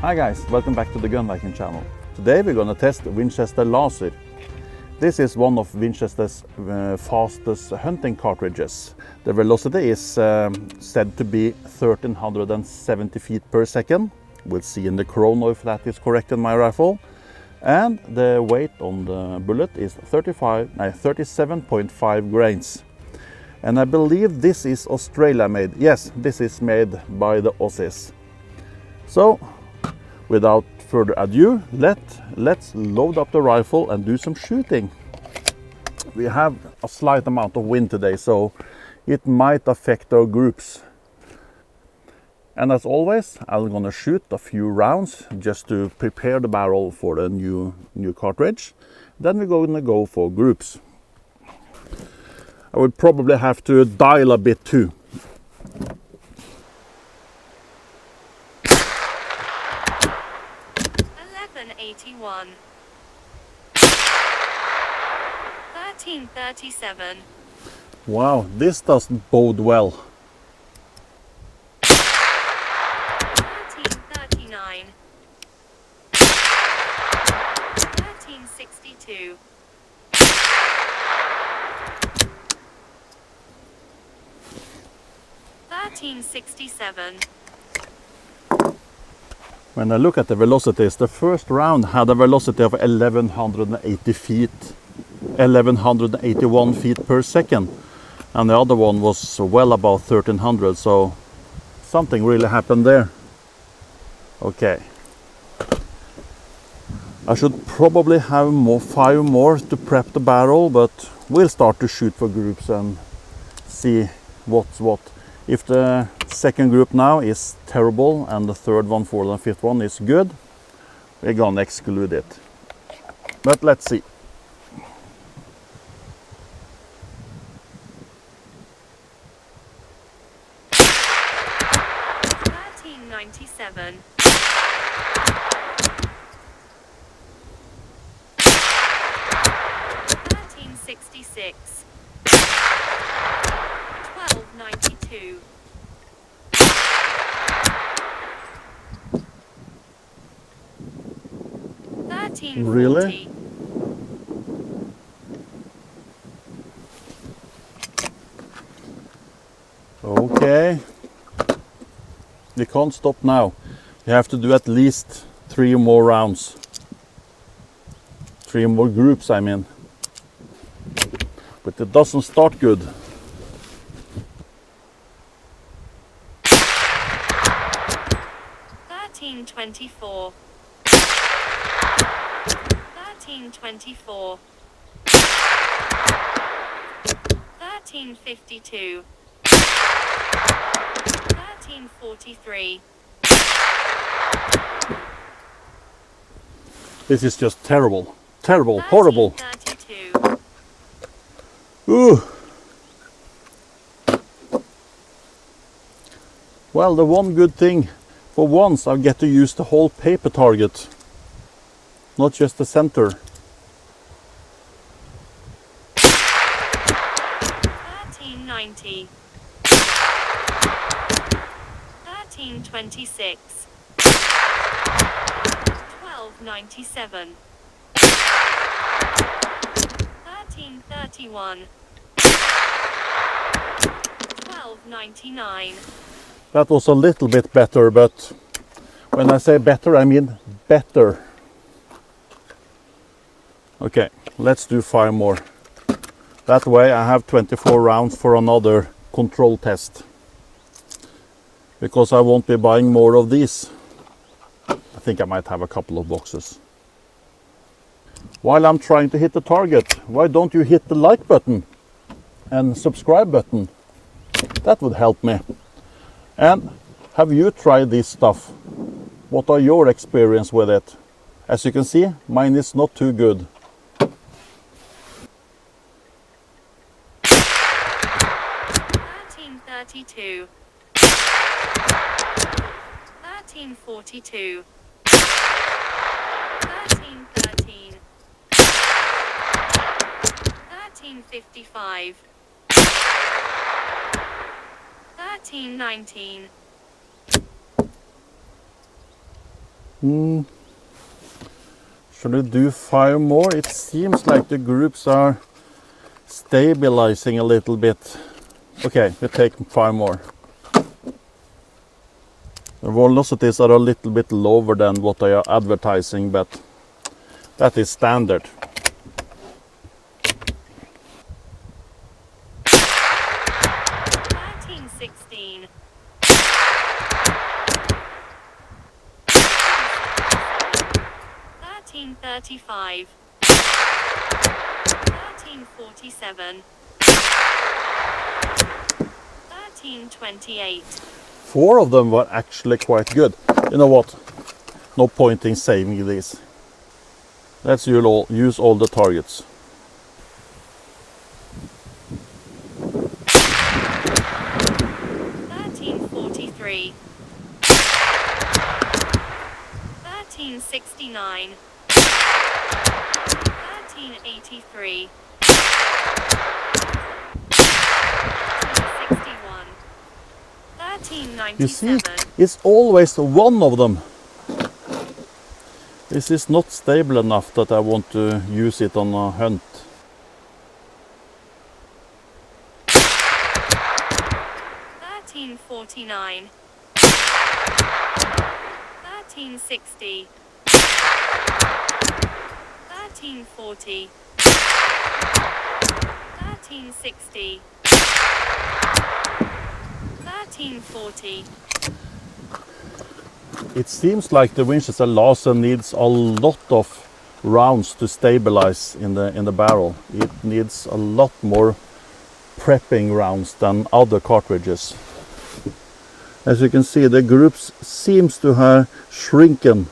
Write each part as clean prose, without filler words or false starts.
Hi guys, welcome back to the Gun Viking channel. Today we're going to test the Winchester Laser. This is one of Winchester's fastest hunting cartridges. The velocity is said to be 1370 feet per second. We'll see in the chrono if that is correct in my rifle. And the weight on the bullet is 37.5 grains. And I believe this is Australia made. Yes, this is made by the Aussies. So, without further ado, let's load up the rifle and do some shooting. We have a slight amount of wind today, so it might affect our groups. And as always, I'm gonna shoot a few rounds just to prepare the barrel for the new cartridge. Then we're gonna go for groups. I would probably have to dial a bit too. $11.81 $13.37. Wow, this doesn't bode well. $13.39 $13.62 $13.67. When I look at the velocities, the first round had a velocity of 1181 feet per second, and the other one was well above 1300, so something really happened there. Okay, I should probably have 5 more to prep the barrel, but we'll start to shoot for groups and see what's what. If the second group now is terrible and the third one, fourth and fifth one is good, we're gonna exclude it. But let's see. $13.97 $13.66 $12.92 $13.40 Really? Okay. We can't stop now. You have to do at least 3 more rounds. 3 more groups, I mean. But it doesn't start good. $13.24 $13.24 $13.52 $13.43. This is just terrible. Terrible, horrible. $13.32 Ooh. Well, the one good thing, for once I get to use the whole paper target, not just the center. $13.90 $13.26 $12.97 $13.31 $12.99. That was a little bit better, but when I say better, I mean better. Okay, let's do 5 more. That way I have 24 rounds for another control test. Because I won't be buying more of these. I think I might have a couple of boxes. While I'm trying to hit the target, why don't you hit the like button and subscribe button? That would help me. And have you tried this stuff? What are your experience with it? As you can see, mine is not too good. $13.32 $13.42 $13.13 $13.55 $13.19 Should we do 5 more? It seems like the groups are stabilizing a little bit. Okay, we take 5 more. The velocities are a little bit lower than what they are advertising, but that is standard. 1316. 1335. 1347. 1328. 4 of them were actually quite good. You know what? No point in saving these. Let's use all the targets. 1343. 1369. 1383. 1361. You see, 1397. it's always one of them. This is not stable enough that I want to use it on a hunt. 1349. 1360. 1340. 1360. 1340. It seems like the Winchester Laser needs a lot of rounds to stabilize in the barrel. It needs a lot more prepping rounds than other cartridges. As you can see, the groups seems to have shrunken.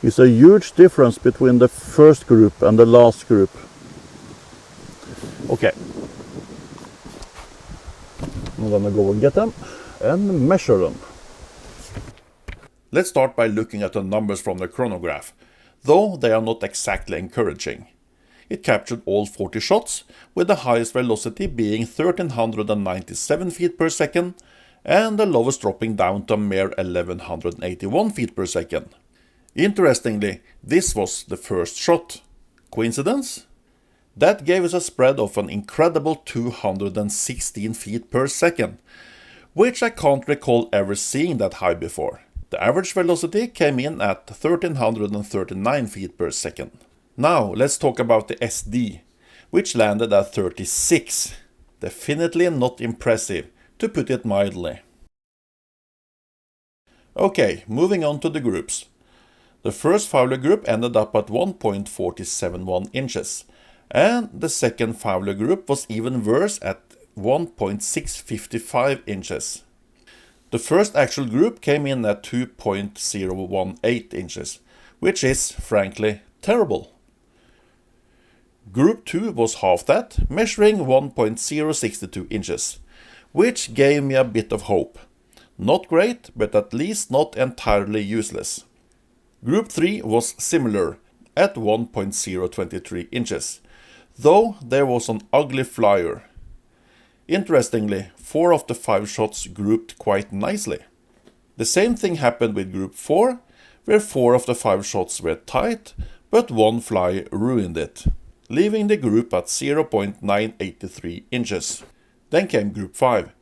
It's a huge difference between the first group and the last group. Okay. I'm gonna go and get them and measure them. Let's start by looking at the numbers from the chronograph, though they are not exactly encouraging. It captured all 40 shots, with the highest velocity being 1397 feet per second, and the lowest dropping down to a mere 1181 feet per second. Interestingly, this was the first shot. Coincidence? That gave us a spread of an incredible 216 feet per second, which I can't recall ever seeing that high before. The average velocity came in at 1339 feet per second. Now let's talk about the SD, which landed at 36. Definitely not impressive, to put it mildly. Okay, moving on to the groups. The first Fowler group ended up at 1.471 inches, and the second Fowler group was even worse at 1.655 inches. The first actual group came in at 2.018 inches, which is, frankly, terrible. Group 2 was half that, measuring 1.062 inches, which gave me a bit of hope. Not great, but at least not entirely useless. Group 3 was similar, at 1.023 inches, though there was an ugly flyer. Interestingly, 4 of the 5 shots grouped quite nicely. The same thing happened with Group 4, where 4 of the 5 shots were tight, but one fly ruined it, leaving the group at 0.983 inches. Then came Group 5.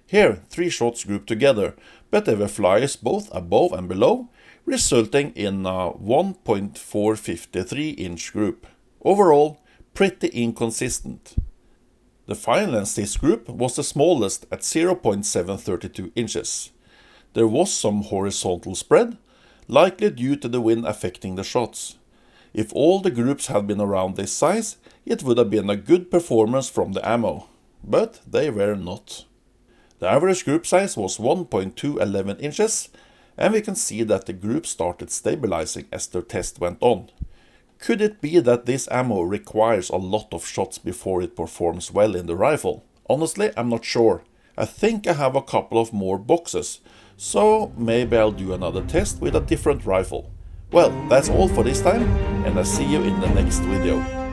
Here, 3 shots grouped together, but there were flies both above and below, resulting in a 1.453 inch group. Overall, pretty inconsistent. The final and sixth group was the smallest at 0.732 inches. There was some horizontal spread, likely due to the wind affecting the shots. If all the groups had been around this size, it would have been a good performance from the ammo, but they were not. The average group size was 1.211 inches, and we can see that the group started stabilizing as their test went on. Could it be that this ammo requires a lot of shots before it performs well in the rifle? Honestly, I'm not sure. I think I have a couple of more boxes, so maybe I'll do another test with a different rifle. Well, that's all for this time, and I'll see you in the next video.